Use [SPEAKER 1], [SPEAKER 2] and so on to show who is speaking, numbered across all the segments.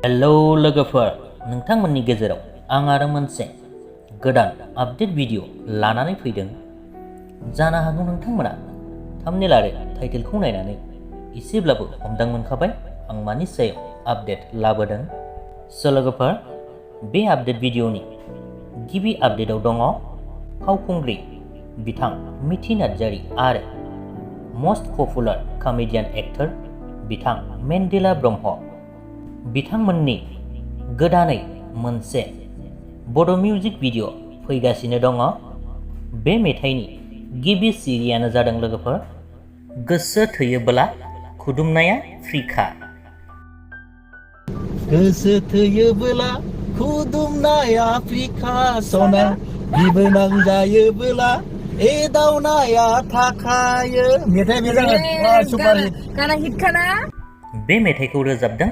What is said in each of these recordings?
[SPEAKER 1] Hello लोगोफोर, नोंथांमोननि गेजेराव आं आरो मोनसे गोदान आपडेट भिडिअ लानानै फैदों। जानो हागौ नोंथांमोना थाम्बनेल आरो टाइटेलखौ नायनानै एसेब्लाबो हमदां मोनखाबाय आं मानि सायाव आपडेट लाबोदों। लोगोफोर, बे आपडेट भिडिअनि गिबि आपडेटआव दङ फावखुंग्रि बिथां मिथि नार्जारि आरो मस्ट पपुलार कमेडियान एक्टर बिथां मेन्डेला ब्रह्म बिथांमोननि गोदानै मोनसे बड' मिउजिक भिडिअ फैगासिनो दङ। बे मेथाइनि गिबि सिरियानो जादों लोगोफोर गोसो थैयोब्ला खुदुमनाया फ्रिखा।
[SPEAKER 2] गोसो थैयोब्ला खुदुमनाया फ्रिखा सना बिबोनां जायोब्ला एदावनाया थाखायो। मेथाइ
[SPEAKER 3] गाना हिटखाना।
[SPEAKER 1] बे मेथाइखौ रोजाबदों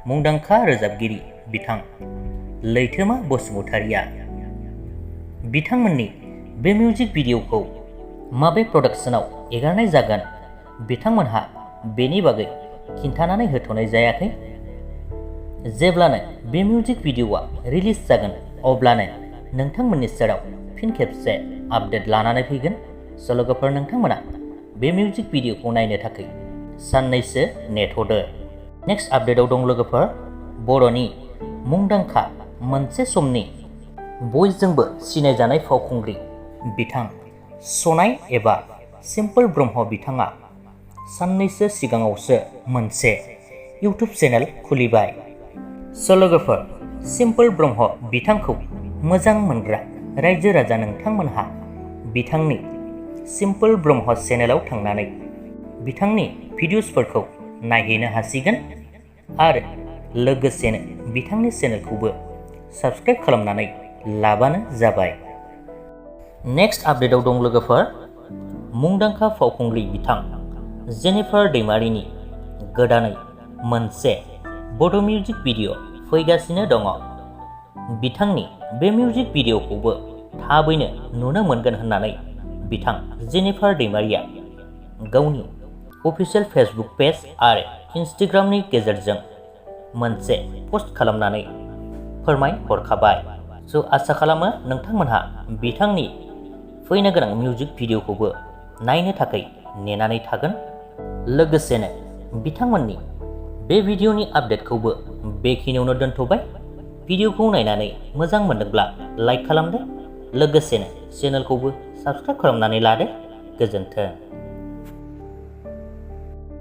[SPEAKER 1] मुंदांखा रोजाबगिरि बिथां लैथोमा बसुमतारिया। बिथांमोननि बे मिउजिक भिडिअखौ माबे प्रडाक्शनाव एगारनाय जागोन बिथांमोनहा बेनि बागै खिन्थानानै होथ'नाय जायाखै। जेब्लानो बे मिउजिक भिडिअआ रिलिज जागोन अब्लानो नोंथांमोननि सेराव फिन खेबसे आपडेट लानानै फैगोन। लोगोफोर, नोंथांमोना बे मिउजिक भिडिअखौ नायनो थाखाय साननैसो नेथ'दो। नेक्स्ट आपडेटआव दं लोगोफोर बर'नि मुंदांखा मोनसे समनि बयजोंबो सिनायजानाय फावखुंग्रि बिथां सनाय एबा सिम्पोल ब्रह्म बिथाङा साननैसो सिगाङावसो मोनसे इउटुब चेनेल खुलिबाय। लोगोफोर, सिम्पोल ब्रह्म बिथांखौ मोजां मोनग्रा रायजो राजा नोंथांमोनहा बिथांनि सिम्पोल ब्रह्म चेनेलाव थांनानै बिथांनि भिडिअसफोरखौ नायहैनो हासिगोन आरो लोगोसेनो बिथांनि चेनेलखौबो साबस्क्राइब खालामनानै लाबानो जाबाय। नेक्स्ट आपडेटआव दं लोगोफोर मुंदांखा फावखुंग्रि बिथां जेनिफार दैमारिनि गोदानै मोनसे बड' मिउजिक भिडिअ फैगासिनो दङ। बिथांनि बे मिउजिक भिडिअखौबो थाबैनो नुनो मोनगोन होननानै बिथां जेनिफार दैमारिया गावनि अफिसियेल फेसबुक पेज आरो इन्स्टाग्रामनि गेजेरजों मोनसे पस्ट खालामनानै फोरमायहरखाबाय। आसा खालामो नोंथांमोनहा बिथांनि फैनो गोनां मिउजिक भिडिअखौबो नायनो थाखाय नेनानै थागोन। लोगोसेनो बिथांमोननि बे भिडिअनि आपडेटखौबो बेखिनियावनो दोनथ'बाय। भिडिअखौ नायनानै मोजां मोनदोंब्ला लाइक खालामदो, लोगोसेनो चेनेलखौबो साबस्क्राइब खालामनानै लादो। गोजोन्थों।